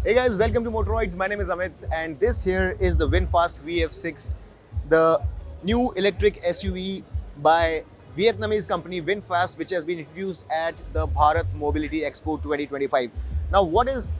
Hey guys, welcome to Motoroids. My name is Amit and this here is the Vinfast VF6, the new electric SUV by Vietnamese company Vinfast, which has been introduced at the Bharat Mobility Expo 2025. Now, what is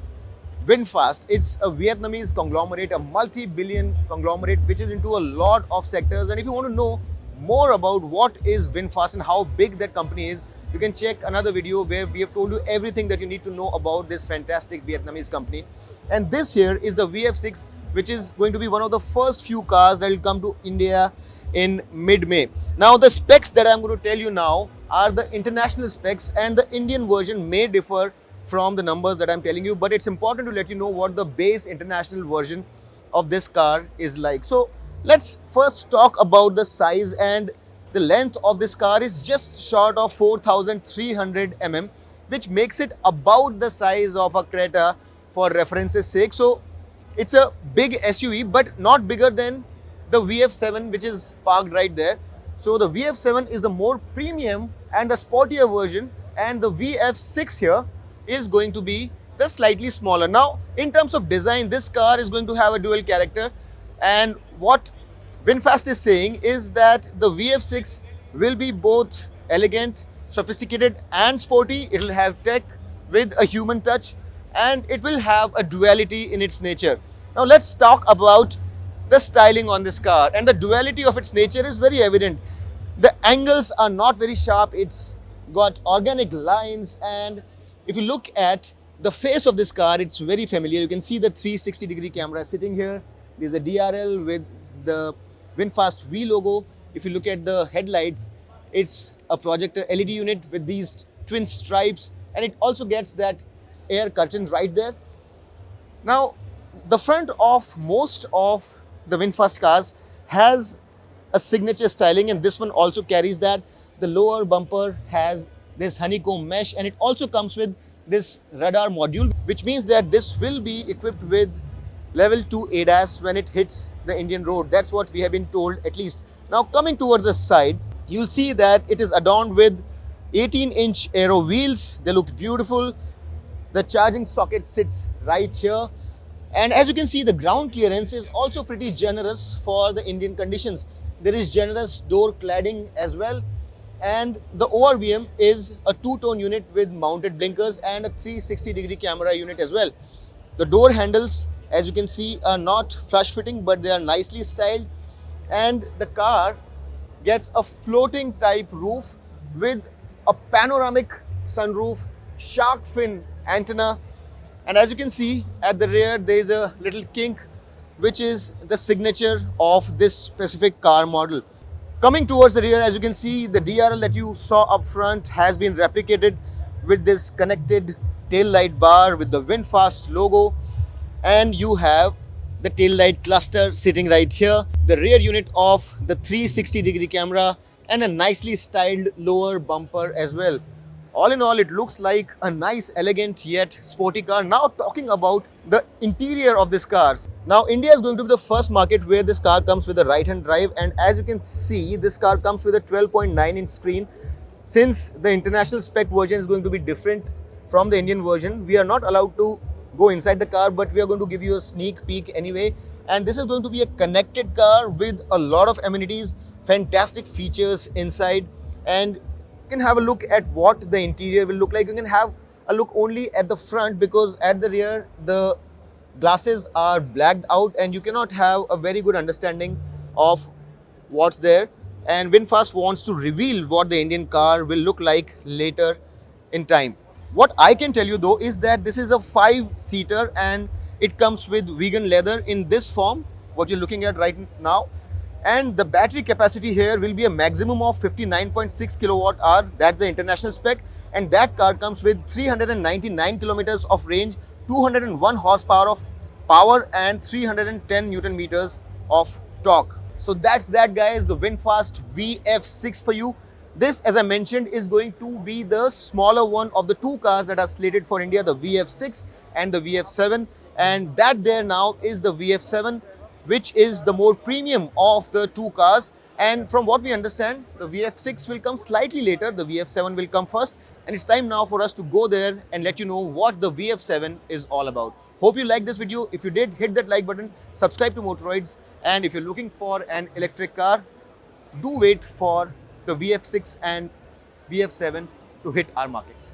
Vinfast? It's a Vietnamese conglomerate, a multi-billion conglomerate which is into a lot of sectors. And if you want to know more about what is Vinfast and how big that company is, you can check another video where we have told you everything that you need to know about this fantastic Vietnamese company. And this here is the VF6, which is going to be one of the first few cars that will come to India in mid-May. Now, the specs that I'm going to tell you now are the international specs, and the Indian version may differ from the numbers that I'm telling you, but it's important to let you know what the base international version of this car is like. So let's first talk about the size. And the length of this car is just short of 4,300 mm, which makes it about the size of a Creta for reference's sake. So it's a big SUV, but not bigger than the VF7, which is parked right there. So the VF7 is the more premium and the sportier version, and the VF6 here is going to be the slightly smaller. Now, in terms of design, this car is going to have a dual character, and what Vinfast is saying is that the VF6 will be both elegant, sophisticated and sporty. It will have tech with a human touch, and it will have a duality in its nature. Now let's talk about the styling on this car, and the duality of its nature is very evident. The angles are not very sharp. It's got organic lines, and if you look at the face of this car, it's very familiar. You can see the 360-degree camera sitting here. There's a DRL with the Vinfast V logo. If you look at the headlights, it's a projector LED unit with these twin stripes, and it also gets that air curtain right there. Now, the front of most of the Vinfast cars has a signature styling, and this one also carries that. The lower bumper has this honeycomb mesh, and it also comes with this radar module, which means that this will be equipped with level 2 ADAS when it hits the Indian road. That's what we have been told, at least. Now, coming towards the side, you'll see that it is adorned with 18-inch aero wheels. They look beautiful. The charging socket sits right here. And as you can see, the ground clearance is also pretty generous for the Indian conditions. There is generous door cladding as well. And the ORVM is a two-tone unit with mounted blinkers and a 360-degree camera unit as well. The door handles, as you can see, are not flush fitting, but they are nicely styled. And the car gets a floating type roof with a panoramic sunroof, shark fin antenna. And as you can see at the rear, there is a little kink, which is the signature of this specific car model. Coming towards the rear, as you can see, the DRL that you saw up front has been replicated with this connected tail light bar with the Vinfast logo. And you have the tail light cluster sitting right here, the rear unit of the 360-degree camera, and a nicely styled lower bumper as well. All in all, it looks like a nice, elegant yet sporty car. Now, talking about the interior of this car. Now, India is going to be the first market where this car comes with a right-hand drive, and as you can see, this car comes with a 12.9-inch screen. Since the international spec version is going to be different from the Indian version, we are not allowed to go inside the car, but we are going to give you a sneak peek anyway. And this is going to be a connected car with a lot of amenities, fantastic features inside, and you can have a look at what the interior will look like. You can have a look only at the front, because at the rear the glasses are blacked out and you cannot have a very good understanding of what's there. And Vinfast wants to reveal what the Indian car will look like later in time. What I can tell you though is that this is a 5-seater and it comes with vegan leather in this form, what you're looking at right now. And the battery capacity here will be a maximum of 59.6 kilowatt hour. That's the international spec. And that car comes with 399 kilometers of range, 201 horsepower of power, and 310 Newton meters of torque. So that's that, guys, the Vinfast VF6 for you. This, as I mentioned, is going to be the smaller one of the two cars that are slated for India, the VF6 and the VF7. And that there now is the VF7, which is the more premium of the two cars. And from what we understand, the VF6 will come slightly later, the VF7 will come first. And it's time now for us to go there and let you know what the VF7 is all about. Hope you liked this video. If you did, hit that like button, subscribe to Motoroids, and if you're looking for an electric car, do wait for the VF6 and VF7 to hit our markets.